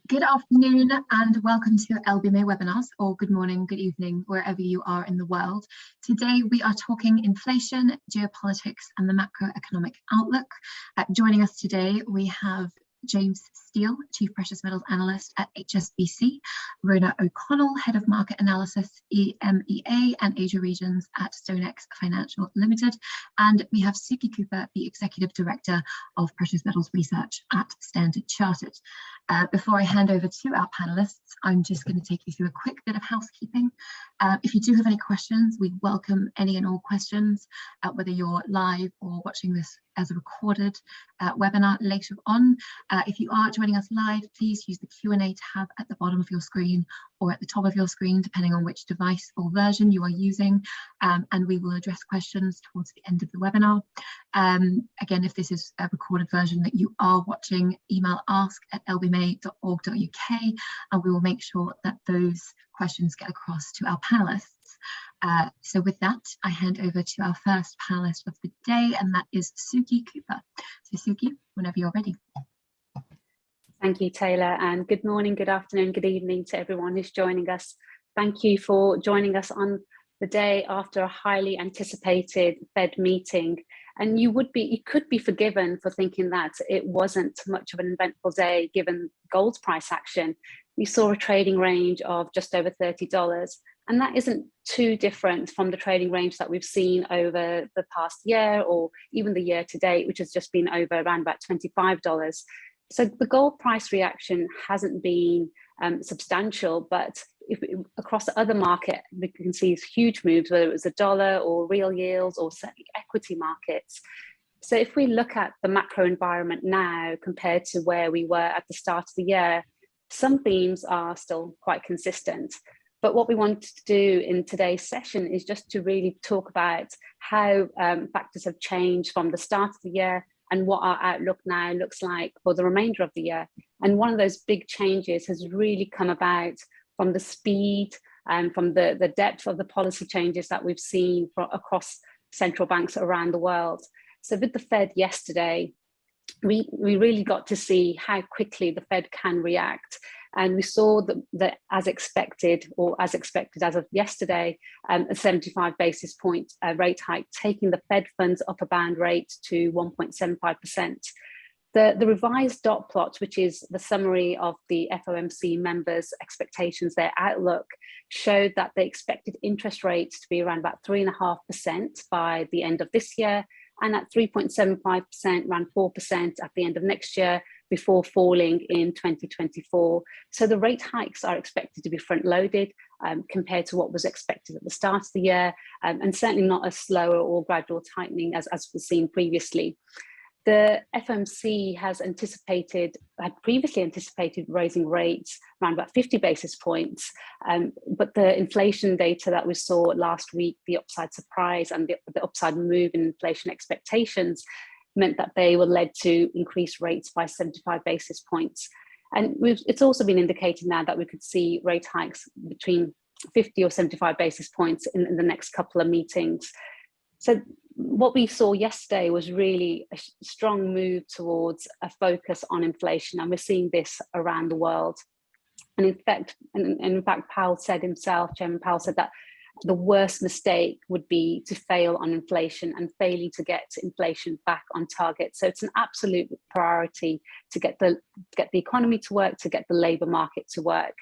Good afternoon and welcome to EMEA webinars, or good morning, good evening, wherever you are in the world. Today we are talking inflation, geopolitics and the macroeconomic outlook. Joining us today we have James Steele, Chief Precious Metals Analyst at HSBC, Rhona O'Connell, Head of Market Analysis, EMEA and Asia Regions at StoneX Financial Limited, and we have Suki Cooper, the Executive Director of Precious Metals Research at Standard Chartered. Before I hand over to our panelists, I'm just going to take you through a quick bit of housekeeping. If you do have any questions, we welcome any and all questions, whether you're live or watching this as a recorded webinar later on. If you are joining us live, please use the Q&A tab at the bottom of your screen or at the top of your screen, depending on which device or version you are using, and we will address questions towards the end of the webinar. Again, if this is a recorded version that you are watching, email ask@lbma.org.uk and we will make sure that those questions get across to our panelists. So with that, I hand over to our first panelist of the day, and that is Suki Cooper. So Suki, whenever you're ready. Thank you, Taylor, and good morning, good afternoon, good evening to everyone who's joining us. Thank you for joining us on the day after a highly anticipated Fed meeting. And you could be forgiven for thinking that it wasn't much of an eventful day given gold's price action. We saw a trading range of just over $30, and that isn't too different from the trading range that we've seen over the past year or even the year to date, which has just been over around about $25. So the gold price reaction hasn't been substantial, but across the other market, we can see huge moves, whether it was the dollar or real yields or certainly equity markets. So if we look at the macro environment now compared to where we were at the start of the year, some themes are still quite consistent. But what we want to do in today's session is just to really talk about how factors have changed from the start of the year and what our outlook now looks like for the remainder of the year. And one of those big changes has really come about from the speed and from the depth of the policy changes that we've seen across central banks around the world. So with the Fed yesterday, we really got to see how quickly the Fed can react. And we saw that as expected as of yesterday, a 75 basis point rate hike, taking the Fed funds upper bound rate to 1.75%. The revised dot plot, which is the summary of the FOMC members' expectations, their outlook, showed that they expected interest rates to be around about 3.5% by the end of this year, and at 3.75%, around 4% at the end of next year, before falling in 2024. So the rate hikes are expected to be front-loaded compared to what was expected at the start of the year, and certainly not a slower or gradual tightening as was seen previously. The FOMC had previously anticipated raising rates around about 50 basis points, but the inflation data that we saw last week, the upside surprise and the upside move in inflation expectations, meant that they were led to increase rates by 75 basis points. And it's also been indicated now that we could see rate hikes between 50 or 75 basis points in the next couple of meetings. So what we saw yesterday was really a strong move towards a focus on inflation, and we're seeing this around the world. And in fact, Powell said himself, Chairman Powell said that the worst mistake would be to fail on inflation and failing to get inflation back on target. So it's an absolute priority to get the economy to work, to get the labour market to work.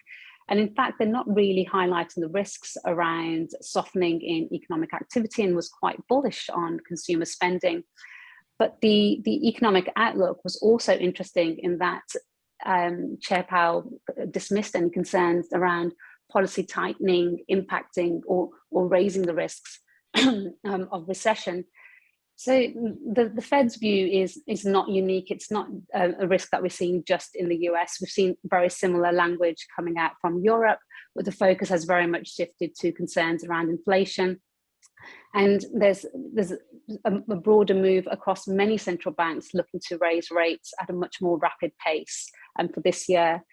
And in fact, they're not really highlighting the risks around softening in economic activity, and was quite bullish on consumer spending. But the economic outlook was also interesting in that Chair Powell dismissed any concerns around policy tightening impacting or raising the risks of recession. So the Fed's view is not unique. It's not a risk that we're seeing just in the US. We've seen very similar language coming out from Europe, where the focus has very much shifted to concerns around inflation. And there's a broader move across many central banks looking to raise rates at a much more rapid pace for this year.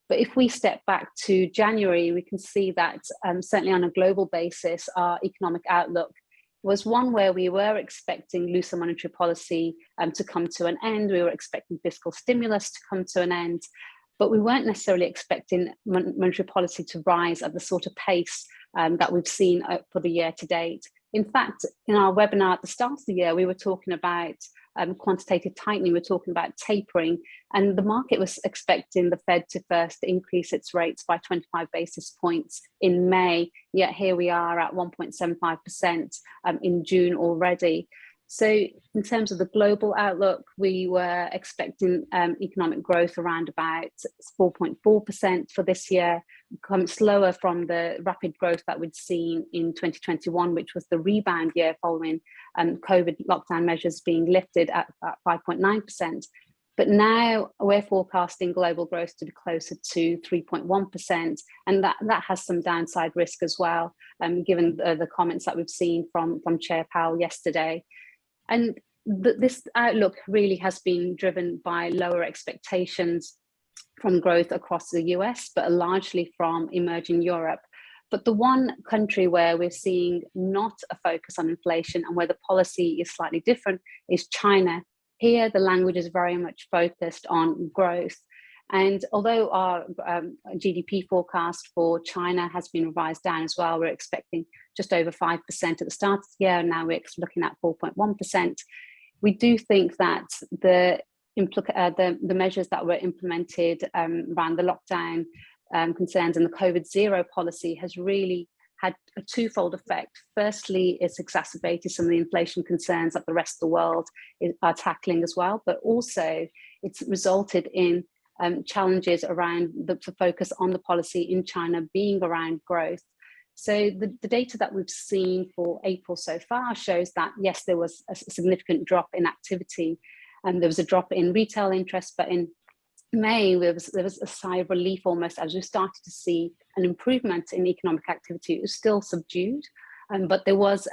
But if we step back to January, we can see that certainly on a global basis, our economic outlook was one where we were expecting looser monetary policy to come to an end. We were expecting fiscal stimulus to come to an end. but we weren't necessarily expecting monetary policy to rise at the sort of pace that we've seen for the year to date. In fact, in our webinar at the start of the year, we were talking about quantitative tightening, we're talking about tapering, and the market was expecting the Fed to first increase its rates by 25 basis points in May, yet here we are at 1.75% in June already. So in terms of the global outlook, we were expecting economic growth around about 4.4% for this year, come slower from the rapid growth that we'd seen in 2021, which was the rebound year following COVID lockdown measures being lifted at 5.9%. But now we're forecasting global growth to be closer to 3.1%, and that has some downside risk as well, given the comments that we've seen from Chair Powell yesterday. And this outlook really has been driven by lower expectations from growth across the US, but largely from emerging Europe. But the one country where we're seeing not a focus on inflation and where the policy is slightly different is China. Here, the language is very much focused on growth. And although our GDP forecast for China has been revised down as well, we're expecting just over 5% at the start of the year, and now we're looking at 4.1%. We do think that the measures that were implemented around the lockdown concerns and the COVID zero policy has really had a twofold effect. Firstly, it's exacerbated some of the inflation concerns that the rest of the world are tackling as well, but also it's resulted in challenges around the focus on the policy in China being around growth. So the data that we've seen for April so far shows that, yes, there was a significant drop in activity, and there was a drop in retail interest, but in May, there was a sigh of relief almost as we started to see an improvement in economic activity. It was still subdued, but there was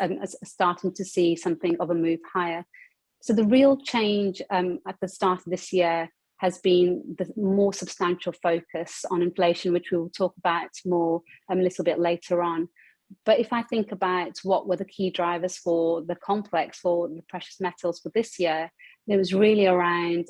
starting to see something of a move higher. So the real change at the start of this year has been the more substantial focus on inflation, which we will talk about more a little bit later on. But if I think about what were the key drivers for the complex, for the precious metals for this year, it was really around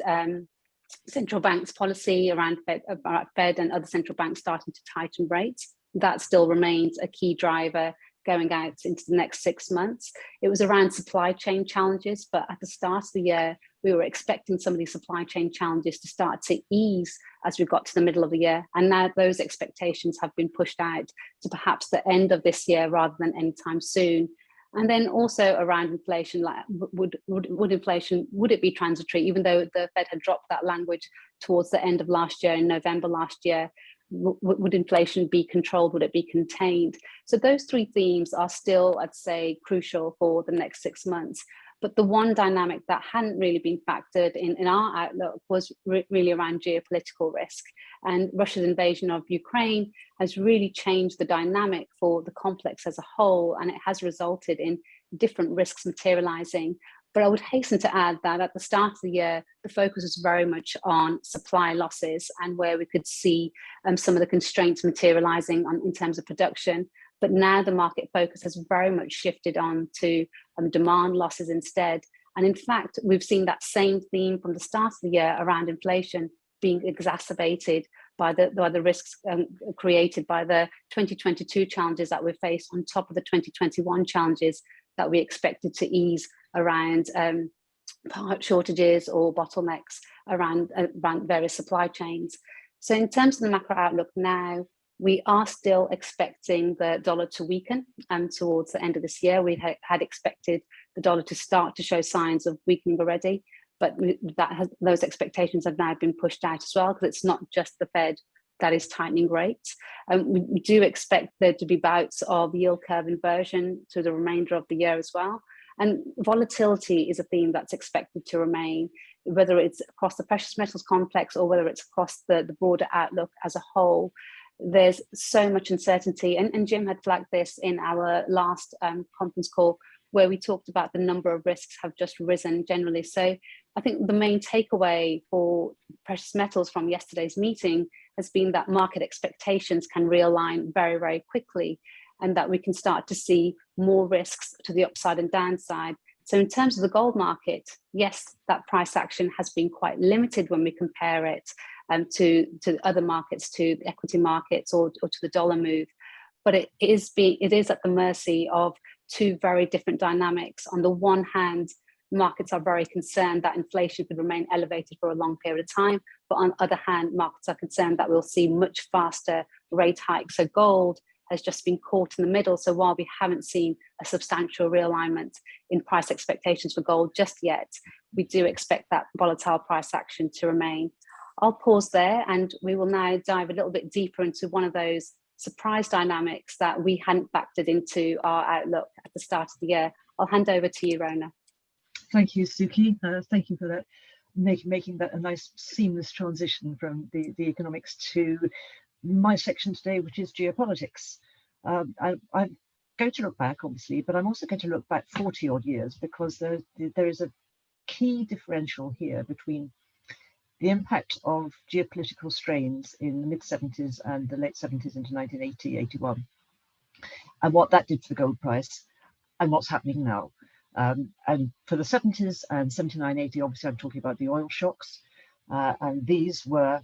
central banks' policy, around Fed and other central banks starting to tighten rates. That still remains a key driver going out into the next 6 months. It was around supply chain challenges, but at the start of the year, we were expecting some of these supply chain challenges to start to ease as we got to the middle of the year. And now those expectations have been pushed out to perhaps the end of this year rather than anytime soon. And then also around inflation, like would inflation, would it be transitory? Even though the Fed had dropped that language towards the end of last year, in November last year, would inflation be controlled? Would it be contained? So those three themes are still, I'd say, crucial for the next 6 months. But the one dynamic that hadn't really been factored in our outlook was really around geopolitical risk. And Russia's invasion of Ukraine has really changed the dynamic for the complex as a whole, and it has resulted in different risks materializing. But I would hasten to add that at the start of the year, the focus was very much on supply losses and where we could see some of the constraints materializing in terms of production. But now the market focus has very much shifted on to demand losses instead. And in fact, we've seen that same theme from the start of the year around inflation being exacerbated by the risks created by the 2022 challenges that we faced on top of the 2021 challenges that we expected to ease around part shortages or bottlenecks around various supply chains. So in terms of the macro outlook now, we are still expecting the dollar to weaken towards the end of this year. We had expected the dollar to start to show signs of weakening already, but those expectations have now been pushed out as well, because it's not just the Fed that is tightening rates. We do expect there to be bouts of yield curve inversion through the remainder of the year as well. And volatility is a theme that's expected to remain, whether it's across the precious metals complex or whether it's across the broader outlook as a whole. There's so much uncertainty, and Jim had flagged this in our last conference call, where we talked about the number of risks have just risen generally. So I think the main takeaway for precious metals from yesterday's meeting has been that market expectations can realign very, very quickly, and that we can start to see more risks to the upside and downside. So in terms of the gold market, yes, that price action has been quite limited when we compare it to other markets, to the equity markets, or to the dollar move. But it is at the mercy of two very different dynamics. On the one hand, markets are very concerned that inflation could remain elevated for a long period of time. But on the other hand, markets are concerned that we'll see much faster rate hikes. So gold has just been caught in the middle. So while we haven't seen a substantial realignment in price expectations for gold just yet, we do expect that volatile price action to remain. I'll pause there, and we will now dive a little bit deeper into one of those surprise dynamics that we hadn't factored into our outlook at the start of the year. I'll hand over to you, Rhona. Thank you, Suki. Thank you for that, making that a nice seamless transition from the economics to my section today, which is geopolitics. I'm going to look back, obviously, but I'm also going to look back 40 odd years, because there is a key differential here between the impact of geopolitical strains in the mid-70s and the late 70s into 1980, 81, and what that did to the gold price, and what's happening now. And for the 70s and 79, 80, obviously I'm talking about the oil shocks, and these were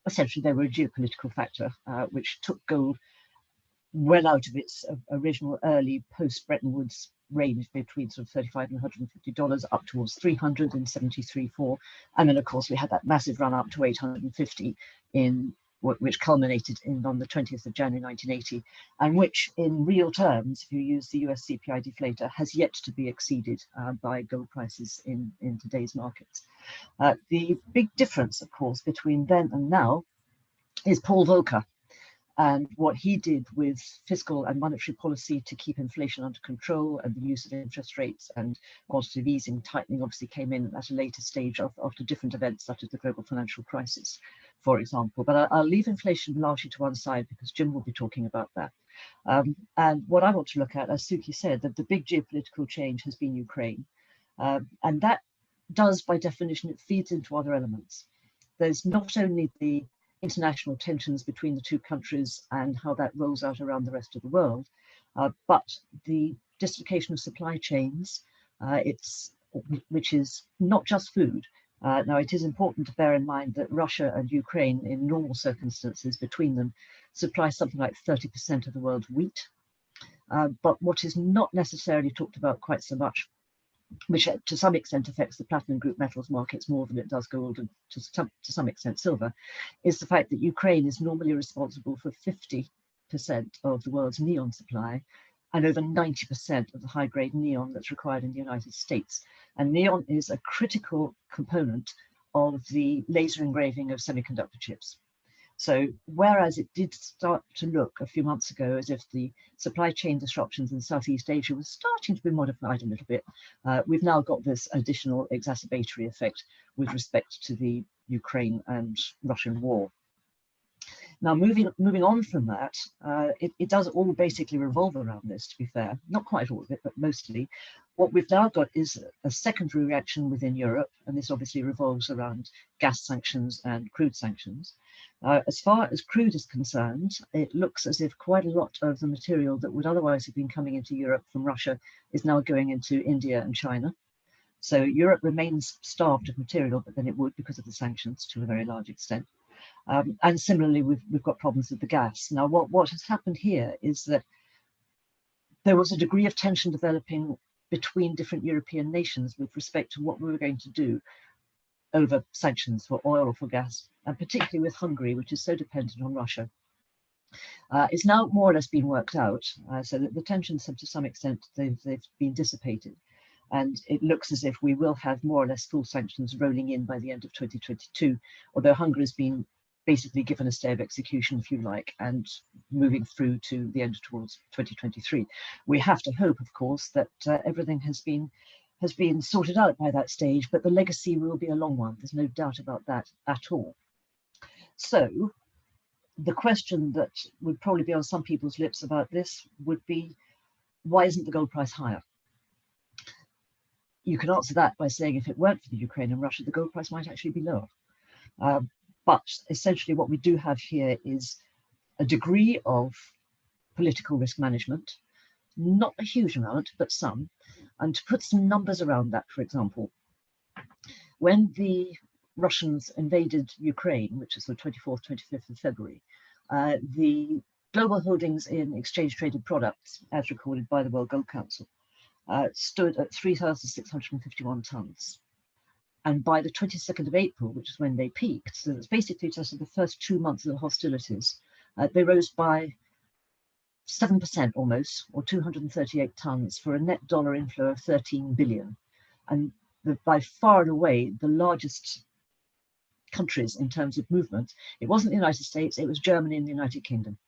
essentially, they were a geopolitical factor, which took gold well out of its original early post-Bretton Woods range between sort of $35 and $150 up towards 300 in 73-4, and then of course we had that massive run up to 850 in which culminated on the 20th of January 1980, and which in real terms, if you use the US CPI deflator, has yet to be exceeded by gold prices in today's markets. The big difference, of course, between then and now is Paul Volcker and what he did with fiscal and monetary policy to keep inflation under control, and the use of interest rates and quantitative easing, tightening obviously came in at a later stage after different events such as the global financial crisis, for example. But I'll leave inflation largely to one side because Jim will be talking about that. And what I want to look at, as Suki said, that the big geopolitical change has been Ukraine. And that does, by definition, it feeds into other elements. There's not only the international tensions between the two countries and how that rolls out around the rest of the world, but the dislocation of supply chains, which is not just food. Now, it is important to bear in mind that Russia and Ukraine, in normal circumstances, between them, supply something like 30% of the world's wheat. But what is not necessarily talked about quite so much, which to some extent affects the platinum group metals markets more than it does gold and to some extent silver, is the fact that Ukraine is normally responsible for 50% of the world's neon supply and over 90% of the high-grade neon that's required in the United States. And neon is a critical component of the laser engraving of semiconductor chips. So whereas it did start to look a few months ago as if the supply chain disruptions in Southeast Asia was starting to be modified a little bit, we've now got this additional exacerbatory effect with respect to the Ukraine and Russian war. Now, moving on from that, it does all basically revolve around this, to be fair. Not quite all of it, but mostly. What we've now got is a secondary reaction within Europe, and this obviously revolves around gas sanctions and crude sanctions. As far as crude is concerned, it looks as if quite a lot of the material that would otherwise have been coming into Europe from Russia is now going into India and China. So Europe remains starved of material, but then it would because of the sanctions to a very large extent. And similarly, we've got problems with the gas. Now, what has happened here is that there was a degree of tension developing between different European nations with respect to what we were going to do over sanctions for oil or for gas, and particularly with Hungary, which is so dependent on Russia. It's now more or less been worked out, so that the tensions have to some extent, they've been dissipated. And it looks as if we will have more or less full sanctions rolling in by the end of 2022, although Hungary has been basically given a stay of execution, if you like, and moving through to the end towards 2023. We have to hope, of course, that everything has been sorted out by that stage, but the legacy will be a long one. There's no doubt about that at all. So the question that would probably be on some people's lips about this would be, why isn't the gold price higher? You can answer that by saying if it weren't for the Ukraine and Russia, the gold price might actually be lower. But essentially what we do have here is a degree of political risk management, not a huge amount, but some. And to put some numbers around that, for example, when the Russians invaded Ukraine, which is the 24th, 25th of February, the global holdings in exchange traded products, as recorded by the World Gold Council, stood at 3,651 tons. And by the 22nd of April, which is when they peaked, so that's basically just the first 2 months of the hostilities, they rose by 7% almost, or 238 tons, for a net dollar inflow of 13 billion. And by far and away the largest countries in terms of movement, it wasn't the United States, it was Germany and the United Kingdom,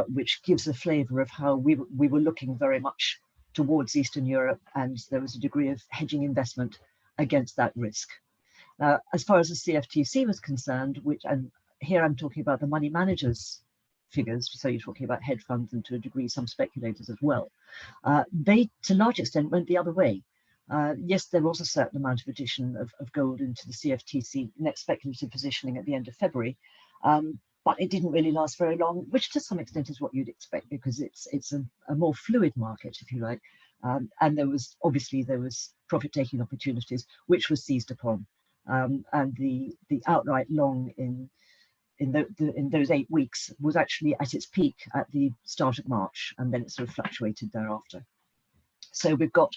which gives a flavour of how we were looking very much towards Eastern Europe, and there was a degree of hedging investment against that risk. As far as the CFTC was concerned, and here I'm talking about the money managers figures, so you're talking about hedge funds and to a degree some speculators as well, they to a large extent went the other way. Yes, there was a certain amount of addition of gold into the CFTC net speculative positioning at the end of February, but it didn't really last very long, which to some extent is what you'd expect, because it's a more fluid market, if you like, and there was profit-taking opportunities which were seized upon, and the outright long in those 8 weeks was actually at its peak at the start of March, and then it sort of fluctuated thereafter. So we've got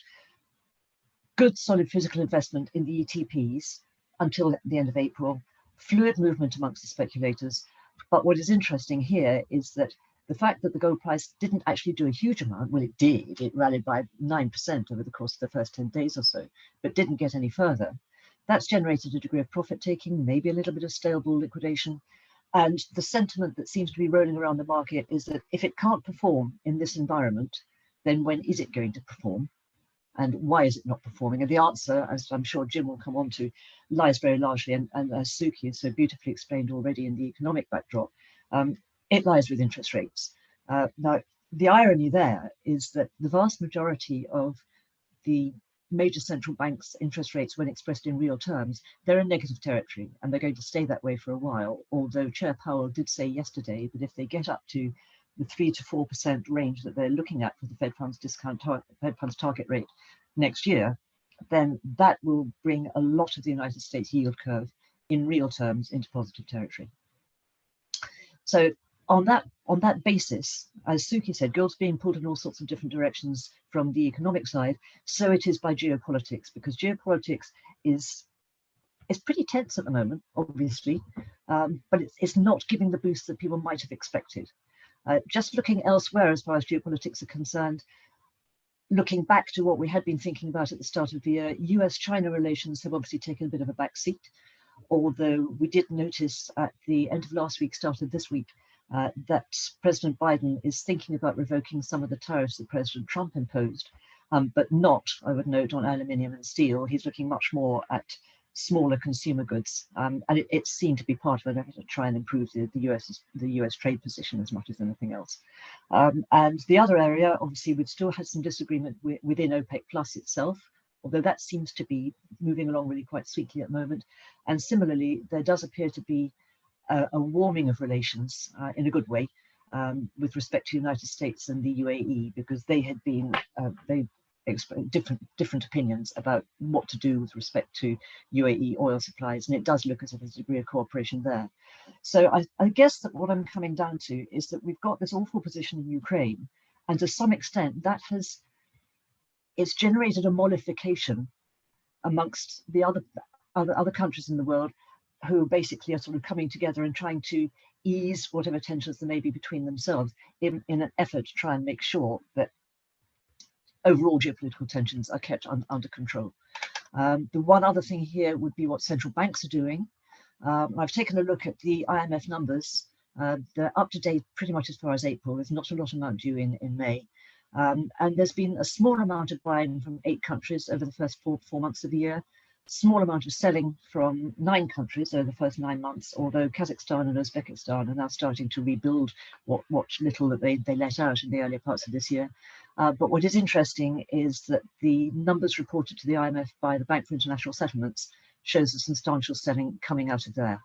good solid physical investment in the ETPs until the end of April, fluid movement amongst the speculators. But what is interesting here is that the fact that the gold price didn't actually do a huge amount, well, it did, it rallied by 9% over the course of the first 10 days or so, but didn't get any further. That's generated a degree of profit taking, maybe a little bit of stale bull liquidation. And the sentiment that seems to be rolling around the market is that if it can't perform in this environment, then when is it going to perform? And why is it not performing? And the answer, as I'm sure Jim will come on to, lies very largely, and as Suki has so beautifully explained already in the economic backdrop, it lies with interest rates. Now, the irony there is that the vast majority of the major central banks' interest rates, when expressed in real terms, they're in negative territory, and they're going to stay that way for a while, although Chair Powell did say yesterday that if they get up to the 3 to 4% range that they're looking at for the Fed funds Fed funds target rate next year, then that will bring a lot of the United States yield curve in real terms into positive territory. So on that basis, as Suki said, gold's being pulled in all sorts of different directions from the economic side. So it is by geopolitics, because geopolitics is pretty tense at the moment, obviously, but it's not giving the boost that people might have expected. Just looking elsewhere as far as geopolitics are concerned, looking back to what we had been thinking about at the start of the year, US-China relations have obviously taken a bit of a back seat, although we did notice at the end of last week, start of this week, that President Biden is thinking about revoking some of the tariffs that President Trump imposed, but not, I would note, on aluminium and steel. He's looking much more at smaller consumer goods, and it seemed to be part of an effort to try and improve the US trade position as much as anything else. And the other area, obviously, we've still had some disagreement within OPEC Plus itself, although that seems to be moving along really quite sweetly at the moment. And similarly, there does appear to be a warming of relations in a good way with respect to the United States and the UAE, because they had been different opinions about what to do with respect to UAE oil supplies, and it does look as if there's a degree of cooperation there. So I guess that what I'm coming down to is that we've got this awful position in Ukraine, and to some extent it's generated a mollification amongst the other countries in the world, who basically are sort of coming together and trying to ease whatever tensions there may be between themselves in an effort to try and make sure that overall geopolitical tensions are kept under control. The one other thing here would be what central banks are doing. I've taken a look at the IMF numbers. They're up to date pretty much as far as April. There's not a lot amount due in May. And there's been a small amount of buying from 8 countries over the first four months of the year. Small amount of selling from 9 countries over the first 9 months, although Kazakhstan and Uzbekistan are now starting to rebuild what little that they let out in the earlier parts of this year. But what is interesting is that the numbers reported to the IMF by the Bank for International Settlements shows a substantial selling coming out of there.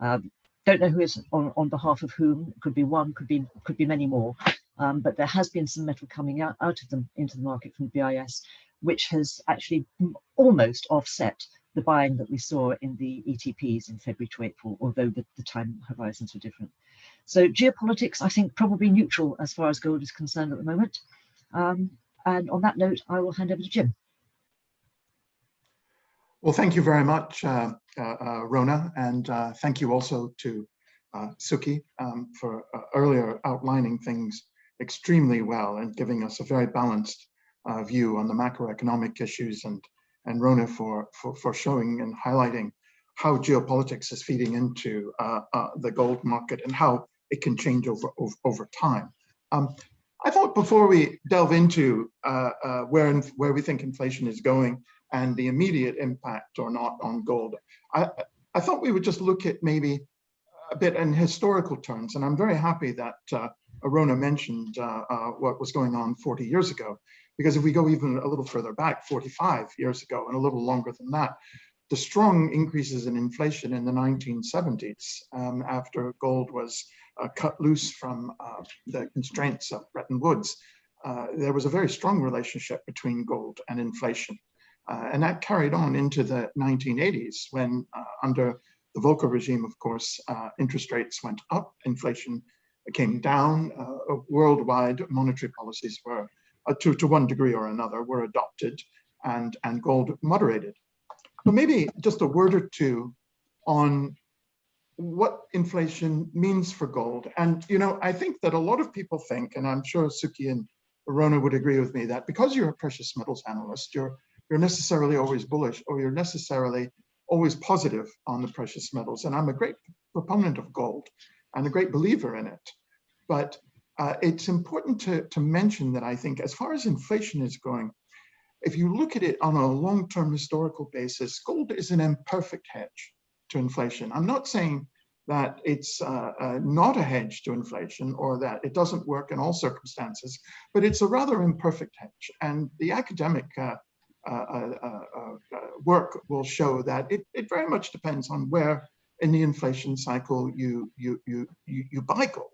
Don't know who is on behalf of whom. Could be one, could be many more. But there has been some metal coming out of them into the market from BIS, which has actually almost offset the buying that we saw in the ETPs in February to April, although the time horizons were different. So geopolitics, I think, probably neutral as far as gold is concerned at the moment. And on that note, I will hand over to Jim. Well, thank you very much, Rhona, and thank you also to Suki for earlier outlining things extremely well and giving us a very balanced view on the macroeconomic issues, and Rhona for showing and highlighting how geopolitics is feeding into the gold market and how it can change over time. I thought before we delve into where we think inflation is going and the immediate impact or not on gold, I thought we would just look at maybe a bit in historical terms. And I'm very happy that Rhona mentioned what was going on 40 years ago, because if we go even a little further back, 45 years ago and a little longer than that, the strong increases in inflation in the 1970s after gold was cut loose from the constraints of Bretton Woods, there was a very strong relationship between gold and inflation. And that carried on into the 1980s when under the Volcker regime, of course, interest rates went up, inflation came down, worldwide monetary policies were, to one degree or another, were adopted, and gold moderated. But maybe just a word or two on what inflation means for gold. And, you know, I think that a lot of people think, and I'm sure Suki and Rhona would agree with me, that because you're a precious metals analyst, you're necessarily always bullish, or you're necessarily always positive on the precious metals. And I'm a great proponent of gold and a great believer in it. But it's important to mention that I think as far as inflation is going, if you look at it on a long-term historical basis, gold is an imperfect hedge to inflation. I'm not saying that it's not a hedge to inflation or that it doesn't work in all circumstances, but it's a rather imperfect hedge. And the academic work will show that it very much depends on where in the inflation cycle you buy gold.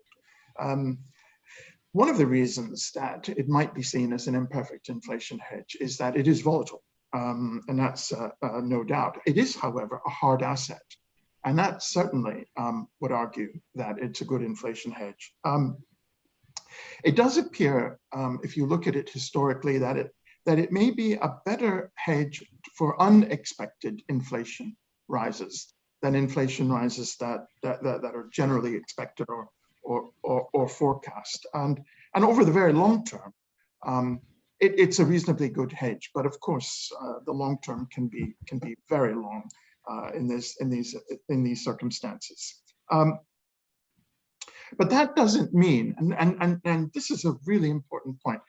One of the reasons that it might be seen as an imperfect inflation hedge is that it is volatile, and that's no doubt. It is, however, a hard asset, and that certainly would argue that it's a good inflation hedge. It does appear, if you look at it historically, that it may be a better hedge for unexpected inflation rises than inflation rises that are generally expected or forecast. And over the very long term, it's a reasonably good hedge. But of course, the long term can be very long in these circumstances. But that doesn't mean, and this is a really important point,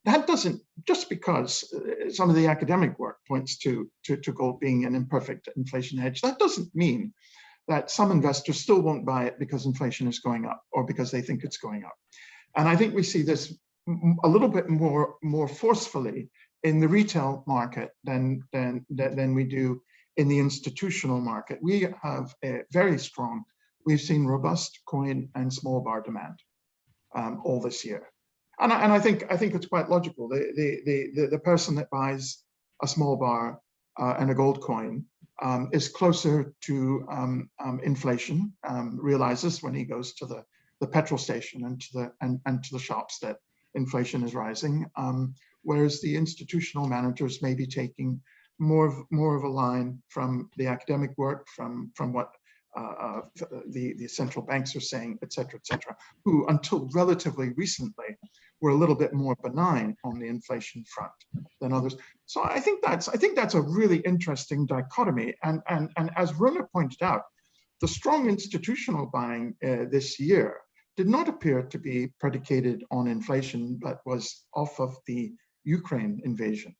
that doesn't, just because some of the academic work points to gold being an imperfect inflation hedge, that doesn't mean that some investors still won't buy it because inflation is going up or because they think it's going up. And I think we see this a little bit more forcefully in the retail market than we do in the institutional market. We have a very strong, we've seen robust coin and small bar demand all this year. And I think it's quite logical. The person that buys a small bar and a gold coin is closer to inflation, realizes when he goes to the petrol station and to the shops that inflation is rising, whereas the institutional managers may be taking more of a line from the academic work, from what the central banks are saying, et cetera, who until relatively recently were a little bit more benign on the inflation front than others. So I think that's a really interesting dichotomy. And as Rhona pointed out, the strong institutional buying this year did not appear to be predicated on inflation, but was off of the Ukraine invasion,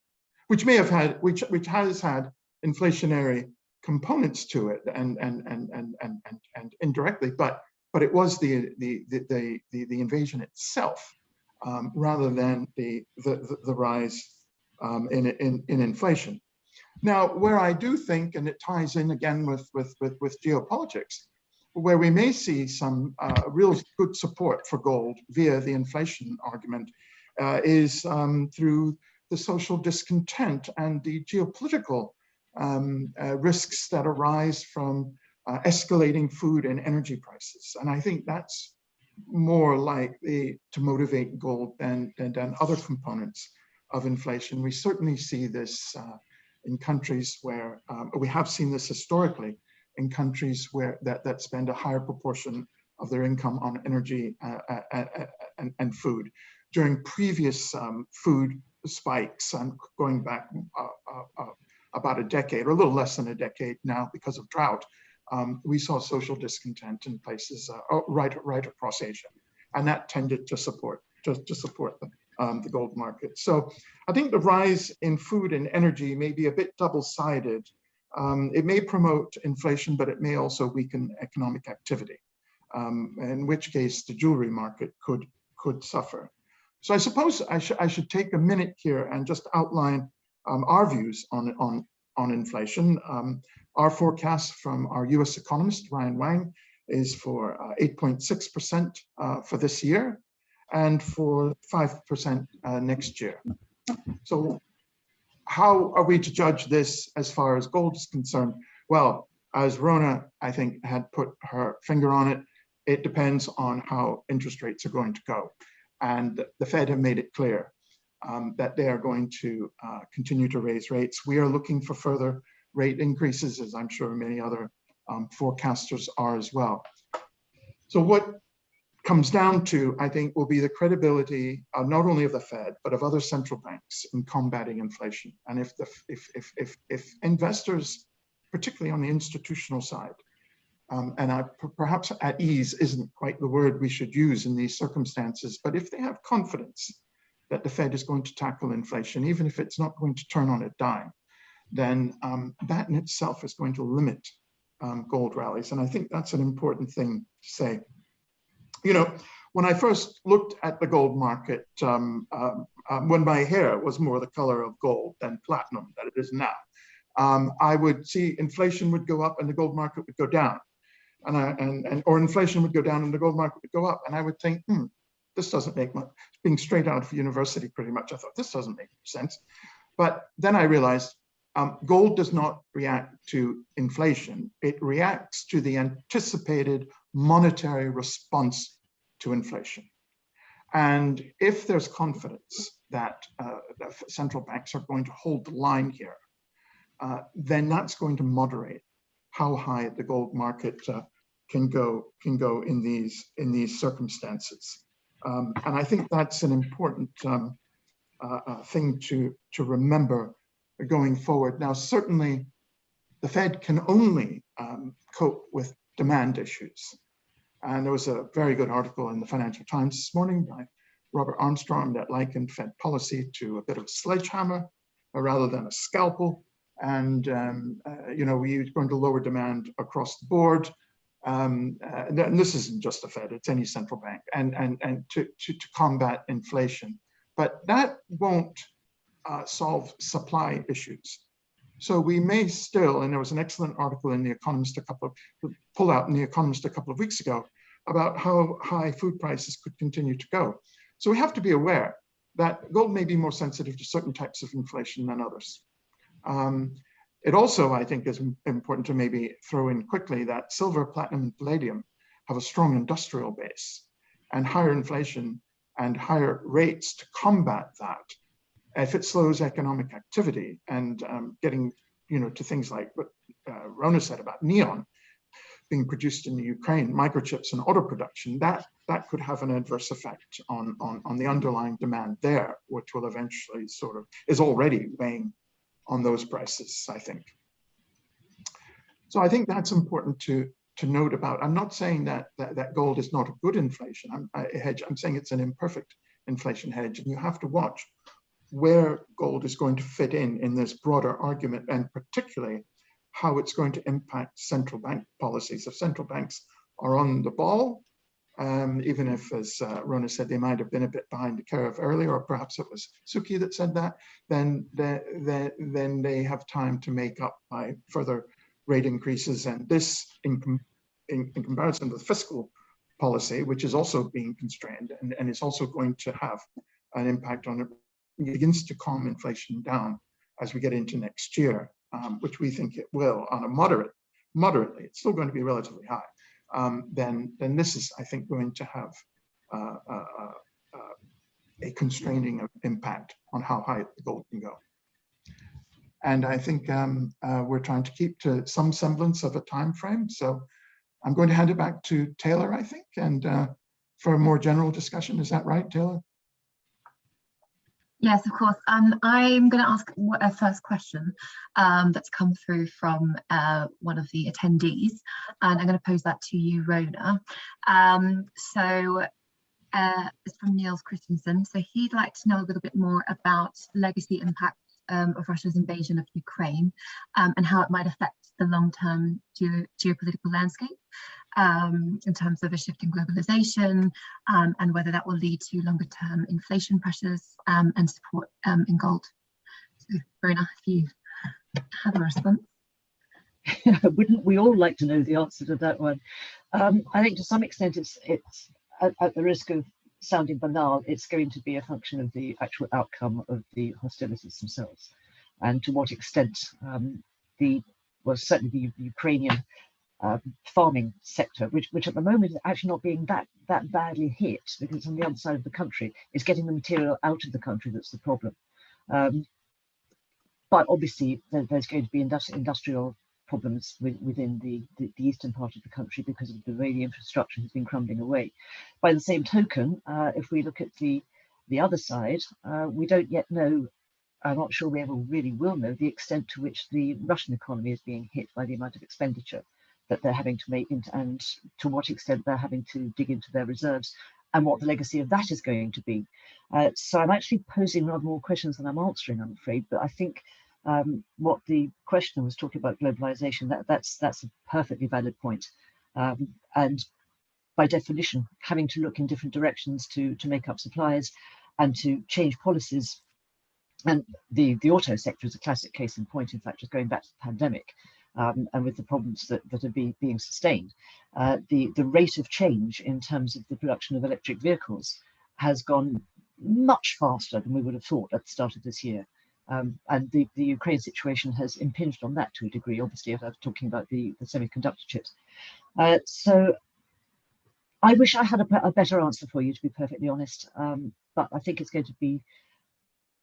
which has had inflationary components to it and indirectly, but it was the invasion itself rather than the rise in inflation. Now, where I do think, and it ties in again with geopolitics, where we may see some real good support for gold via the inflation argument is through the social discontent and the geopolitical risks that arise from escalating food and energy prices. And I think that's more likely to motivate gold than other components of inflation. We certainly see this in countries where, we have seen this historically in countries where that spend a higher proportion of their income on energy and food. During previous food spikes, going back about a decade, or a little less than a decade now because of drought, we saw social discontent in places right across Asia, and that tended to support the gold market. So I think the rise in food and energy may be a bit double-sided. It may promote inflation, but it may also weaken economic activity, in which case the jewelry market could suffer. So I suppose I should take a minute here and just outline our views on inflation. Our forecast from our US economist, Ryan Wang, is for 8.6% for this year and for 5% next year. So how are we to judge this as far as gold is concerned? Well, as Rhona, I think, had put her finger on it, it depends on how interest rates are going to go. And the Fed have made it clear that they are going to continue to raise rates. We are looking for further rate increases, as I'm sure many other forecasters are as well. So what comes down to, I think, will be the credibility not only of the Fed, but of other central banks in combating inflation. And if investors, particularly on the institutional side, and perhaps at ease isn't quite the word we should use in these circumstances, but if they have confidence that the Fed is going to tackle inflation, even if it's not going to turn on a dime, then that in itself is going to limit gold rallies. And I think that's an important thing to say. You know, when I first looked at the gold market, when my hair was more the color of gold than platinum that it is now, I would see inflation would go up and the gold market would go down. Or inflation would go down and the gold market would go up. And I would think, this doesn't make much, being straight out of university pretty much, I thought, this doesn't make sense. But then I realized gold does not react to inflation. It reacts to the anticipated monetary response to inflation. And if there's confidence that central banks are going to hold the line here, then that's going to moderate how high the gold market can go in these circumstances. And I think that's an important thing to remember going forward. Now, certainly the Fed can only cope with demand issues. And there was a very good article in the Financial Times this morning by Robert Armstrong that likened Fed policy to a bit of a sledgehammer rather than a scalpel. And, you know, we're going to lower demand across the board. And this isn't just the Fed, it's any central bank, and to combat inflation. But that won't solve supply issues. So we may still, and there was an excellent article in The Economist pull-out in The Economist a couple of weeks ago about how high food prices could continue to go. So we have to be aware that gold may be more sensitive to certain types of inflation than others. It also, I think, is important to maybe throw in quickly that silver, platinum, and palladium have a strong industrial base, and higher inflation and higher rates to combat that, if it slows economic activity and getting, you know, to things like what Rhona said about neon being produced in the Ukraine, microchips and auto production, that could have an adverse effect on the underlying demand there, which will eventually sort of is already weighing on those prices, I think. So I think that's important to note about. I'm not saying that gold is not a good inflation hedge. I'm saying it's an imperfect inflation hedge, and you have to watch where gold is going to fit in this broader argument, and particularly how it's going to impact central bank policies. If central banks are on the ball, even if, as Rhona said, they might have been a bit behind the curve earlier, or perhaps it was Suki that said that, then they have time to make up by further rate increases. And this, in comparison with fiscal policy, which is also being constrained, and is also going to have an impact on it, begins to calm inflation down as we get into next year. which we think it will on a moderately, it's still going to be relatively high, then this is, I think, going to have a constraining impact on how high the gold can go. And I think we're trying to keep to some semblance of a time frame. So I'm going to hand it back to Taylor, I think, and for a more general discussion. Is that right, Taylor? Yes, of course. I'm going to ask a first question that's come through from one of the attendees, and I'm going to pose that to you, Rhona. It's from Niels Christensen. So he'd like to know a little bit more about legacy impact of Russia's invasion of Ukraine and how it might affect the long-term geopolitical landscape in terms of a shift in globalization and whether that will lead to longer-term inflation pressures and support in gold. So, Rhona, if you have a response. Wouldn't we all like to know the answer to that one? I think to some extent it's at the risk of sounding banal, it's going to be a function of the actual outcome of the hostilities themselves, and to what extent certainly the Ukrainian farming sector, which at the moment is actually not being that badly hit, because on the other side of the country, it's getting the material out of the country that's the problem. But obviously there's going to be industrial problems within the eastern part of the country because of the way the infrastructure has been crumbling away. By the same token, if we look at the other side, we don't yet know, I'm not sure we ever really will know, the extent to which the Russian economy is being hit by the amount of expenditure that they're having to make, and to what extent they're having to dig into their reserves, and what the legacy of that is going to be. So I'm actually posing rather more questions than I'm answering, I'm afraid, but I think what the questioner was talking about, globalization, that's a perfectly valid point. And by definition, having to look in different directions to make up supplies and to change policies. And the auto sector is a classic case in point, in fact, just going back to the pandemic, and with the problems that are being sustained. The rate of change in terms of the production of electric vehicles has gone much faster than we would have thought at the start of this year. And the Ukraine situation has impinged on that to a degree, obviously, if I was talking about the semiconductor chips. So I wish I had a better answer for you, to be perfectly honest, but I think it's going to be,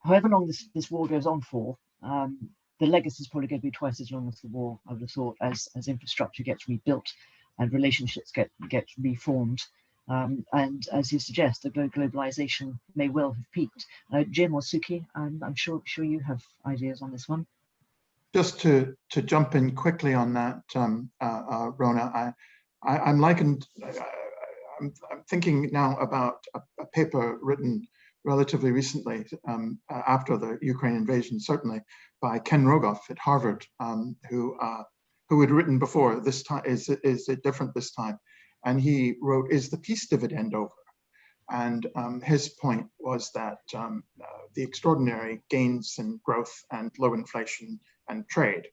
however long this war goes on for, the legacy is probably going to be twice as long as the war, I would have thought, as infrastructure gets rebuilt and relationships get reformed. And as you suggest, the globalization may well have peaked. Jim or Suki, I'm sure you have ideas on this one. Just to jump in quickly on that, Rhona, I'm thinking now about a paper written relatively recently after the Ukraine invasion, certainly, by Ken Rogoff at Harvard, who had written before, this time is it different this time? And he wrote, "Is the peace dividend over?" And his point was that the extraordinary gains in growth and low inflation and trade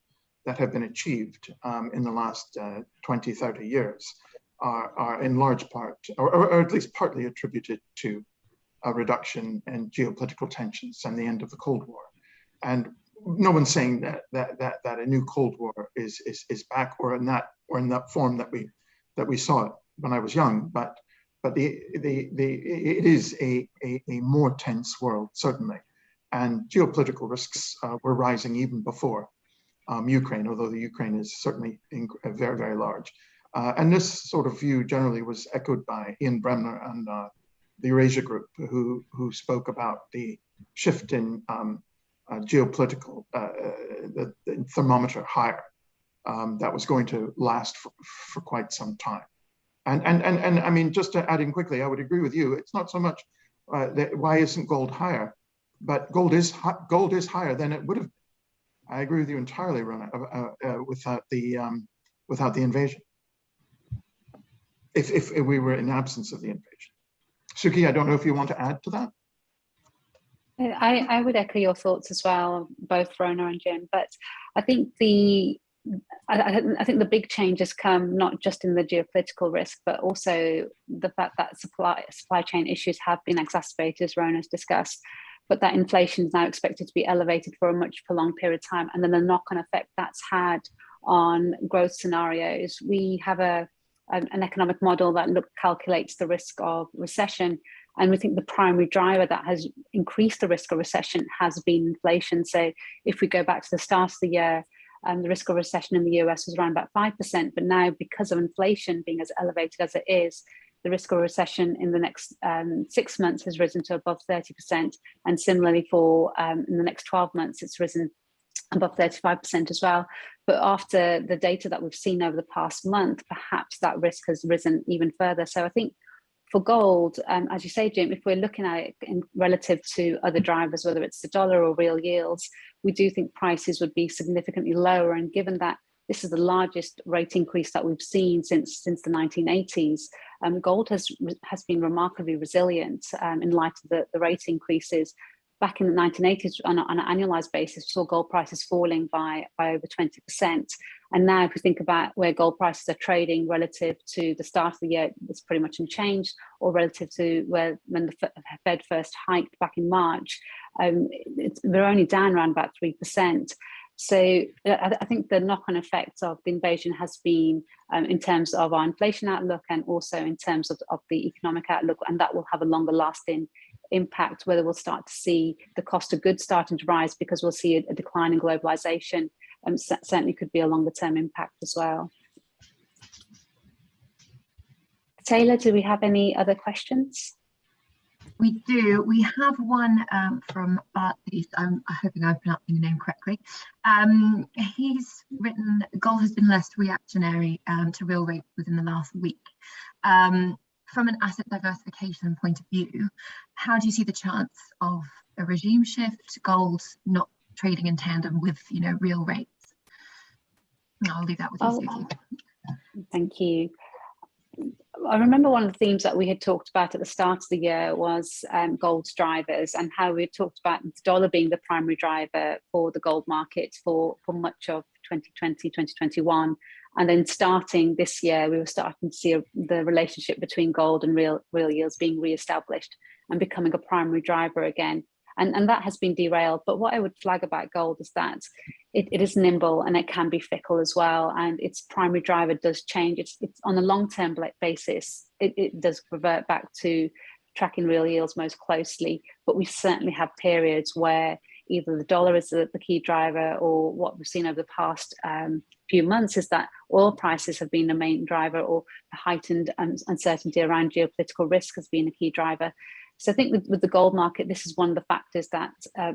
that have been achieved in the last 20, 30 years are in large part, or at least partly attributed to a reduction in geopolitical tensions and the end of the Cold War. And no one's saying that a new Cold War is back, or in that form that we saw it when I was young, but it is a more tense world, certainly, and geopolitical risks were rising even before Ukraine, although the Ukraine is certainly very, very large. And this sort of view generally was echoed by Ian Bremner and the Eurasia Group, who spoke about the shift in geopolitical, the thermometer higher, that was going to last for quite some time. And I mean, just to add in quickly, I would agree with you. It's not so much why isn't gold higher, but gold is higher than it would have been. I agree with you entirely, Rhona, without the invasion. If we were in absence of the invasion. Suki, I don't know if you want to add to that. I would echo your thoughts as well, both Rhona and Jim. But I think the big change has come not just in the geopolitical risk, but also the fact that supply chain issues have been exacerbated, as Rhona's discussed, but that inflation is now expected to be elevated for a much prolonged period of time. And then the knock-on effect that's had on growth scenarios. We have an economic model that calculates the risk of recession. And we think the primary driver that has increased the risk of recession has been inflation. So if we go back to the start of the year, the risk of recession in the US was around about 5%, but now because of inflation being as elevated as it is, the risk of recession in the next 6 months has risen to above 30%. And similarly for in the next 12 months, it's risen above 35% as well. But after the data that we've seen over the past month, perhaps that risk has risen even further. So I think for gold, as you say, Jim, if we're looking at it in relative to other drivers, whether it's the dollar or real yields, we do think prices would be significantly lower. And given that this is the largest rate increase that we've seen since the 1980s, gold has been remarkably resilient in light of the rate increases. Back in the 1980s, on an annualized basis, we saw gold prices falling by over 20%. And now if we think about where gold prices are trading relative to the start of the year, it's pretty much unchanged, or relative to when the Fed first hiked back in March, they're only down around about 3%. So I think the knock-on effects of the invasion has been in terms of our inflation outlook and also in terms of the economic outlook, and that will have a longer lasting impact, whether we'll start to see the cost of goods starting to rise because we'll see a decline in globalization, certainly could be a longer term impact as well. Taylor, do we have any other questions? We do. We have one from Barclays. I'm hoping I'm pronouncing the name correctly. He's written, gold has been less reactionary to real rates within the last week. From an asset diversification point of view, how do you see the chance of a regime shift, gold not trading in tandem with, real rates? I'll leave that with you, Suki. Thank you. I remember one of the themes that we had talked about at the start of the year was gold's drivers, and how we had talked about the dollar being the primary driver for the gold market for much of 2020, 2021. And then starting this year, we were starting to see the relationship between gold and real yields being re-established and becoming a primary driver again. And that has been derailed. But what I would flag about gold is that it is nimble and it can be fickle as well. And its primary driver does change. It's on a long-term basis. It does revert back to tracking real yields most closely. But we certainly have periods where either the dollar is the key driver, or what we've seen over the past few months is that oil prices have been the main driver, or the heightened uncertainty around geopolitical risk has been a key driver. So I think with the gold market, this is one of the factors that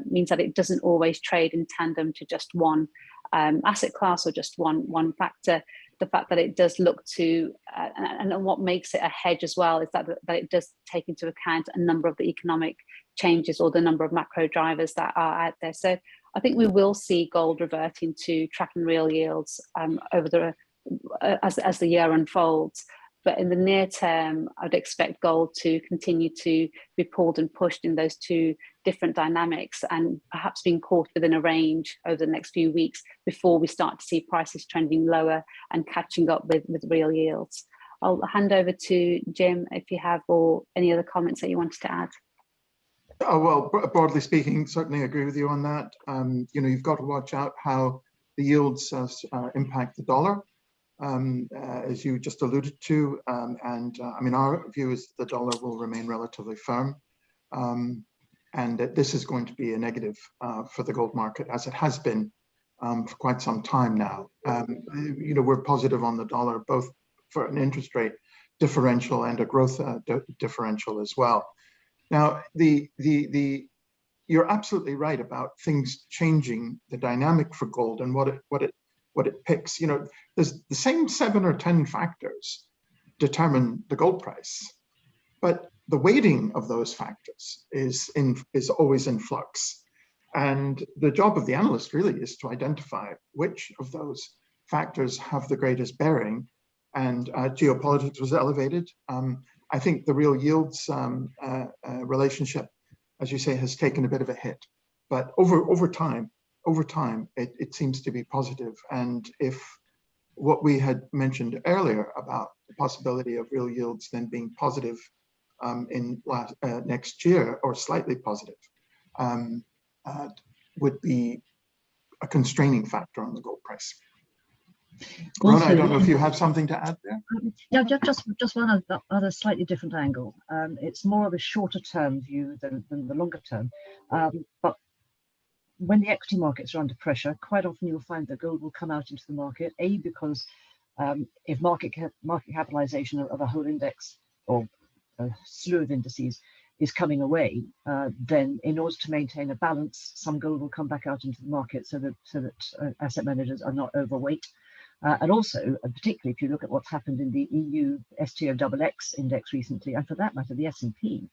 means that it doesn't always trade in tandem to just one asset class or just one factor. The fact that it does look to, and what makes it a hedge as well, is that it does take into account a number of the economic changes or the number of macro drivers that are out there. So I think we will see gold reverting to tracking real yields over as the year unfolds. But in the near term, I'd expect gold to continue to be pulled and pushed in those two different dynamics, and perhaps being caught within a range over the next few weeks before we start to see prices trending lower and catching up with real yields. I'll hand over to Jim if you have, or any other comments that you wanted to add. Oh, well, broadly speaking, certainly agree with you on that. You've got to watch out how the yields impact the dollar. As you just alluded to, our view is the dollar will remain relatively firm, and that this is going to be a negative for the gold market, as it has been for quite some time now. We're positive on the dollar, both for an interest rate differential and a growth differential as well. Now, you're absolutely right about things changing the dynamic for gold and what it picks. There's the same 7 or 10 factors determine the gold price, but the weighting of those factors is always in flux. And the job of the analyst really is to identify which of those factors have the greatest bearing. And geopolitics was elevated. I think the real yields relationship, as you say, has taken a bit of a hit, but over time, it seems to be positive. And if what we had mentioned earlier about the possibility of real yields then being positive in next year, or slightly positive, would be a constraining factor on the gold price. Also, Rhona, I don't know if you have something to add there. Yeah, just one other slightly different angle. It's more of a shorter term view than the longer term. But when the equity markets are under pressure, quite often you'll find that gold will come out into the market, because if market capitalization of a whole index or a slew of indices is coming away, then in order to maintain a balance, some gold will come back out into the market so that asset managers are not overweight. And also, particularly if you look at what's happened in the EU STOXX index recently, and for that matter, the S&P,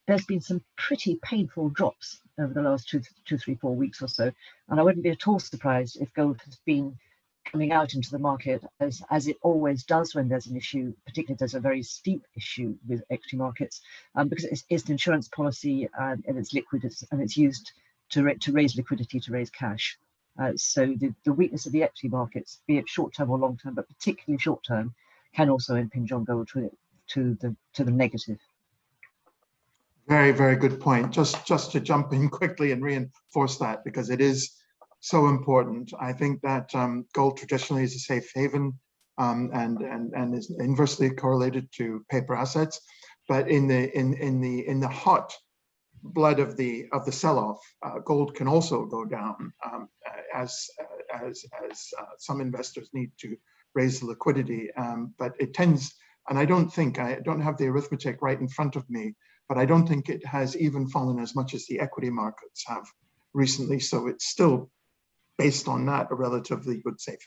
there's been some pretty painful drops over the last 2, 3, 4 weeks or so. And I wouldn't be at all surprised if gold has been coming out into the market as it always does when there's an issue, particularly if there's a very steep issue with equity markets, because it's an insurance policy and it's liquid and it's used to raise liquidity, to raise cash. So the weakness of the equity markets, be it short term or long term, but particularly short term, can also impinge on gold to the negative. Very, very good point. Just to jump in quickly and reinforce that, because it is so important. I think that gold traditionally is a safe haven and is inversely correlated to paper assets, but in the hot blood of the sell-off, gold can also go down as some investors need to raise the liquidity. But it tends, and I don't have the arithmetic right in front of me, but I don't think it has even fallen as much as the equity markets have recently. So it's still, based on that, a relatively good safe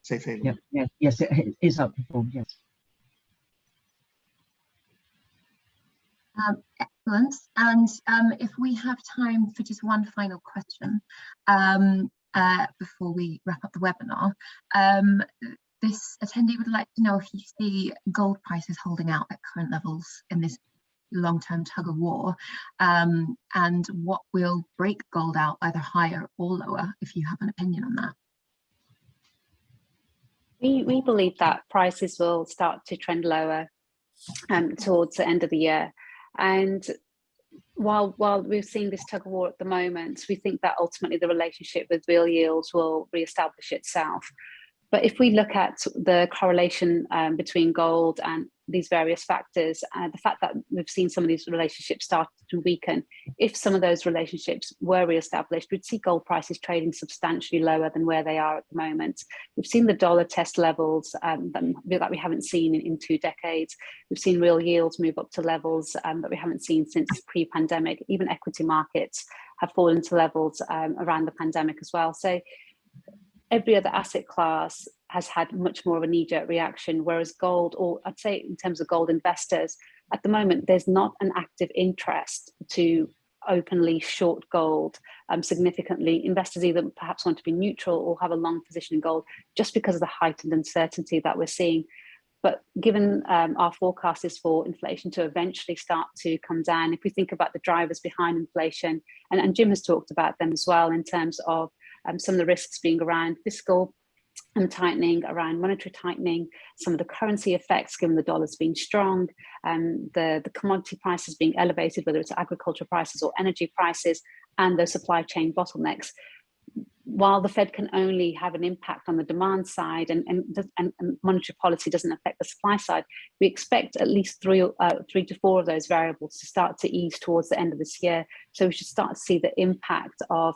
haven. Yeah, yes, it is outperformed, yes. Excellent. And if we have time for just one final question before we wrap up the webinar, this attendee would like to know if you see gold prices holding out at current levels in this long-term tug of war, and what will break gold out either higher or lower, if you have an opinion on that. We believe that prices will start to trend lower towards the end of the year. And while we're seeing this tug of war at the moment, we think that ultimately the relationship with real yields will reestablish itself. But if we look at the correlation between gold and these various factors, the fact that we've seen some of these relationships start to weaken, if some of those relationships were reestablished, we'd see gold prices trading substantially lower than where they are at the moment. We've seen the dollar test levels that we haven't seen in 2 decades. We've seen real yields move up to levels that we haven't seen since pre-pandemic. Even equity markets have fallen to levels around the pandemic as well. So every other asset class has had much more of a knee-jerk reaction, whereas gold, or I'd say in terms of gold investors, at the moment, there's not an active interest to openly short gold significantly. Investors either perhaps want to be neutral or have a long position in gold just because of the heightened uncertainty that we're seeing. But given our forecast is for inflation to eventually start to come down, if we think about the drivers behind inflation, and Jim has talked about them as well in terms of some of the risks being around fiscal and tightening, around monetary tightening, some of the currency effects given the dollar's been strong, the commodity prices being elevated, whether it's agriculture prices or energy prices, and the supply chain bottlenecks. While the Fed can only have an impact on the demand side and monetary policy doesn't affect the supply side, we expect at least 3 to 4 of those variables to start to ease towards the end of this year. So we should start to see the impact of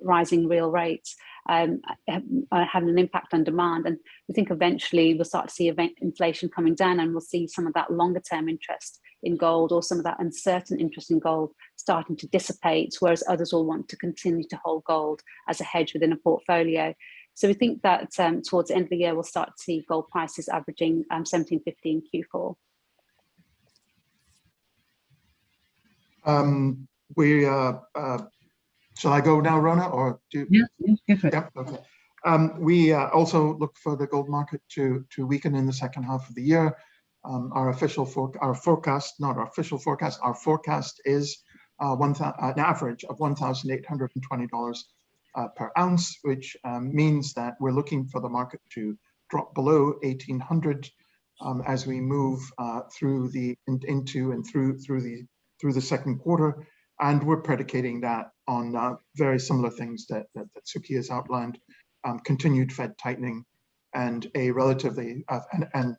rising real rates having an impact on demand. And we think eventually we'll start to see inflation coming down, and we'll see some of that longer term interest in gold, or some of that uncertain interest in gold starting to dissipate, whereas others will want to continue to hold gold as a hedge within a portfolio. So we think that towards the end of the year, we'll start to see gold prices averaging 1750 in Q4. Shall I go now, Rhona, or do? Yes, go for it. Yeah, okay. We also look for the gold market to weaken in the second half of the year. Our forecast is an average of $1,820 per ounce, which means that we're looking for the market to drop below 1,800 as we move through the second quarter. And we're predicating that on very similar things that Suki has outlined, continued Fed tightening and a relatively, and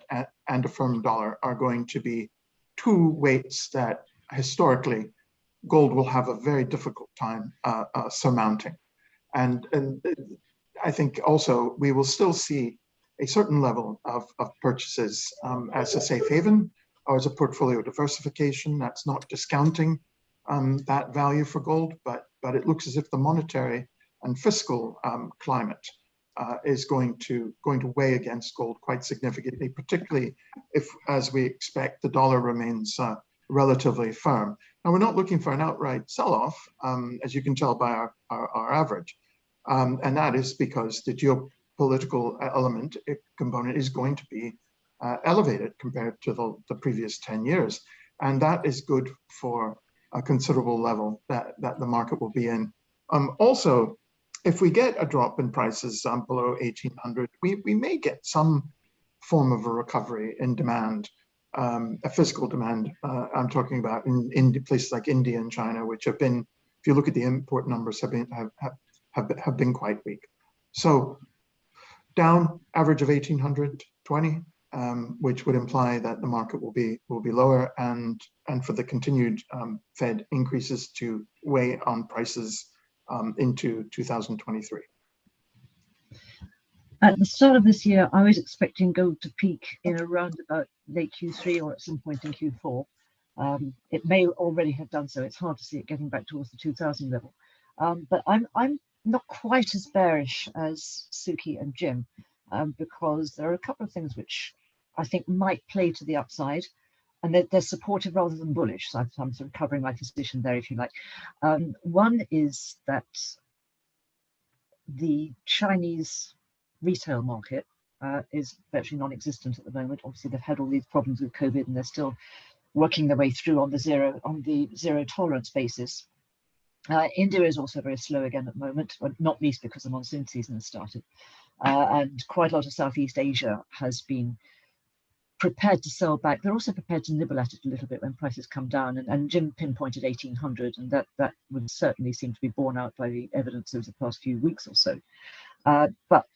a firm dollar are going to be two weights that historically gold will have a very difficult time surmounting. And I think also we will still see a certain level of purchases as a safe haven or as a portfolio diversification. That's not discounting that value for gold, but it looks as if the monetary and fiscal climate is going to weigh against gold quite significantly, particularly if, as we expect, the dollar remains relatively firm. Now, we're not looking for an outright sell-off, as you can tell by our average, and that is because the geopolitical component is going to be elevated compared to the previous 10 years, and that is good for a considerable level that the market will be in. Also, if we get a drop in prices below 1800, we may get some form of a recovery in demand, a physical demand. I'm talking about in places like India and China, which have been, if you look at the import numbers, have been quite weak. So down average of 1820, which would imply that the market will be lower, and for the continued Fed increases to weigh on prices into 2023. At the start of this year, I was expecting gold to peak in around about late Q3 or at some point in Q4. It may already have done so. It's hard to see it getting back towards the 2000 level. But I'm not quite as bearish as Suki and Jim, because there are a couple of things which I think might play to the upside, and they're supportive rather than bullish. So I'm sort of covering my position there, if you like. One is that the Chinese retail market is virtually non-existent at the moment. Obviously, they've had all these problems with COVID, and they're still working their way through on the zero tolerance basis. India is also very slow again at the moment, not least because the monsoon season has started, and quite a lot of Southeast Asia has been prepared to sell back. They're also prepared to nibble at it a little bit when prices come down, and Jim pinpointed 1800, and that would certainly seem to be borne out by the evidence of the past few weeks or so. But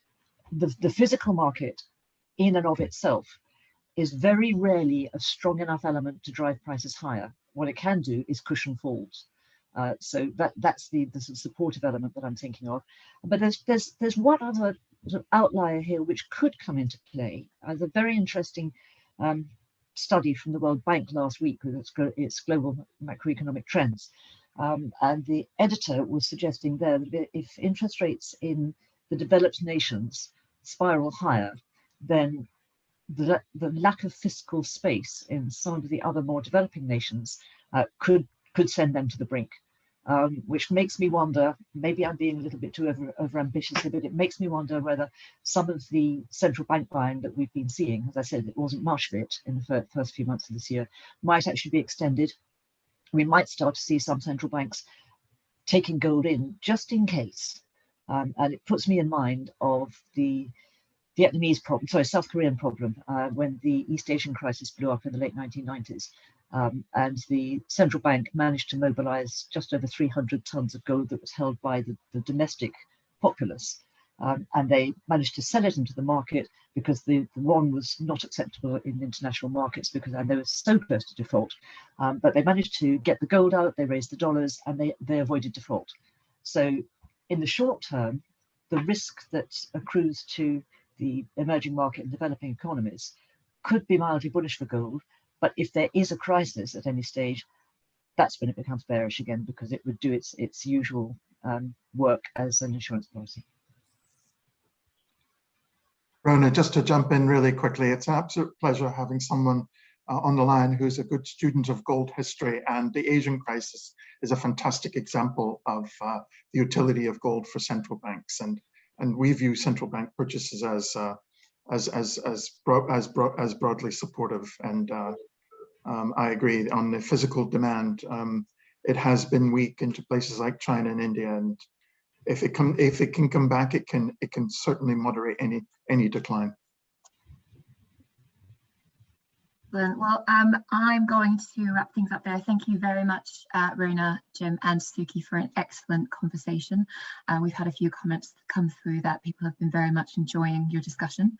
the physical market in and of itself is very rarely a strong enough element to drive prices higher. What it can do is cushion falls. So that's the supportive element that I'm thinking of. But there's one other sort of outlier here which could come into play. As a very interesting study from the World Bank last week with its global macroeconomic trends. And the editor was suggesting there that if interest rates in the developed nations spiral higher, then the lack of fiscal space in some of the other more developing nations could send them to the brink. Which makes me wonder, maybe I'm being a little bit too over ambitious here, but it makes me wonder whether some of the central bank buying that we've been seeing, as I said, it wasn't much of it in the first few months of this year, might actually be extended. We might start to see some central banks taking gold in just in case. And it puts me in mind of the Vietnamese problem, South Korean problem, when the East Asian crisis blew up in the late 1990s. And the central bank managed to mobilize just over 300 tons of gold that was held by the domestic populace. And they managed to sell it into the market because the yuan was not acceptable in international markets and they were so close to default. But they managed to get the gold out, they raised the dollars, and they avoided default. So in the short term, the risk that accrues to the emerging market and developing economies could be mildly bullish for gold. But if there is a crisis at any stage, that's when it becomes bearish again, because it would do its usual work as an insurance policy. Rhona, just to jump in really quickly, it's an absolute pleasure having someone on the line who's a good student of gold history, and the Asian crisis is a fantastic example of the utility of gold for central banks, and we view central bank purchases as broadly supportive. And I agree on the physical demand. It has been weak into places like China and India, and if it can come back, it can certainly moderate any decline. Excellent. Well, I'm going to wrap things up there. Thank you very much, Rhona, Jim, and Suki for an excellent conversation. We've had a few comments come through that people have been very much enjoying your discussion.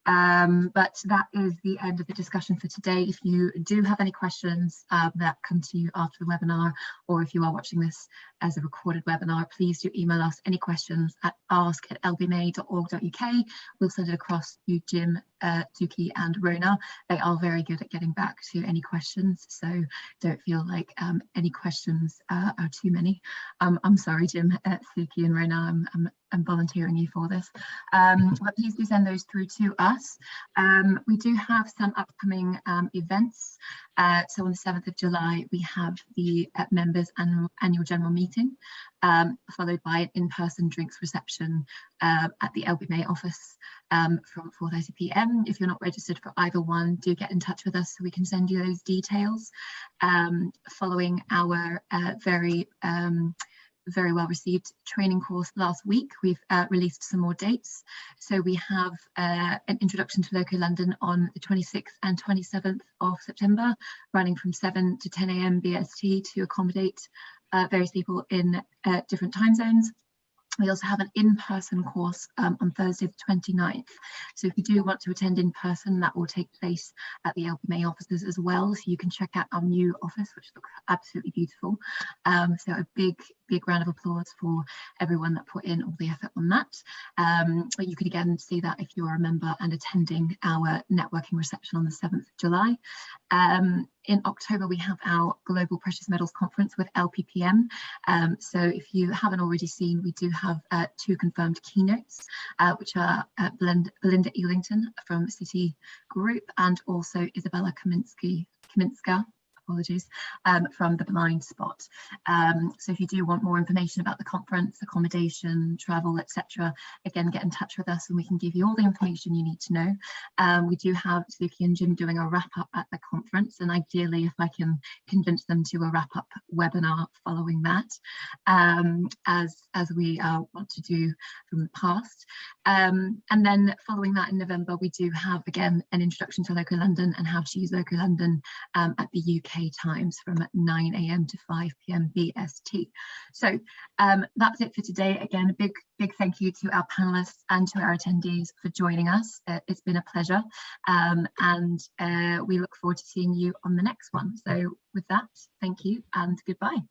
But that is the end of the discussion for today. If you do have any questions that come to you after the webinar, or if you are watching this as a recorded webinar, please do email us any questions at ask@lbma.org.uk. We'll send it across to Jim, Suki and Rhona. They are very good at getting back to any questions, so don't feel like any questions are too many. I'm sorry, Jim, Suki and Rhona, I'm volunteering you for this, but please do send those through to us. We do have some upcoming events. So on the 7th of July, we have the members' annual general meeting, followed by an in-person drinks reception at the LBMA office from 4:30 p.m. If you're not registered for either one, do get in touch with us so we can send you those details. Following our very well received training course last week, we've released some more dates. So we have an introduction to Local London on the 26th and 27th of September, running from 7 to 10 a.m. BST to accommodate various people in different time zones. We also have an in-person course on Thursday the 29th. So if you do want to attend in person, that will take place at the LBMA offices as well. So you can check out our new office, which looks absolutely beautiful. So a big round of applause for everyone that put in all the effort on that. But you can again see that if you're a member and attending our networking reception on the 7th of July. In October, we have our Global Precious Metals Conference with LPPM. So if you haven't already seen, we do have 2 confirmed keynotes, which are Belinda Elington from Citi Group and also Isabella Kaminska, apologies, from the Blind Spot. So if you do want more information about the conference, accommodation, travel, etc., again, get in touch with us and we can give you all the information you need to know. We do have Suki and Jim doing a wrap-up at the conference, and ideally, if I can convince them to a wrap-up webinar following that, as we want to do from the past. And then following that in November, we do have, again, an introduction to Local London and how to use Local London at the UK times from 9 a.m. to 5 p.m. BST. So that's it for today. Again, a big thank you to our panelists and to our attendees for joining us. It's been a pleasure, and we look forward to seeing you on the next one. So with that, thank you and goodbye.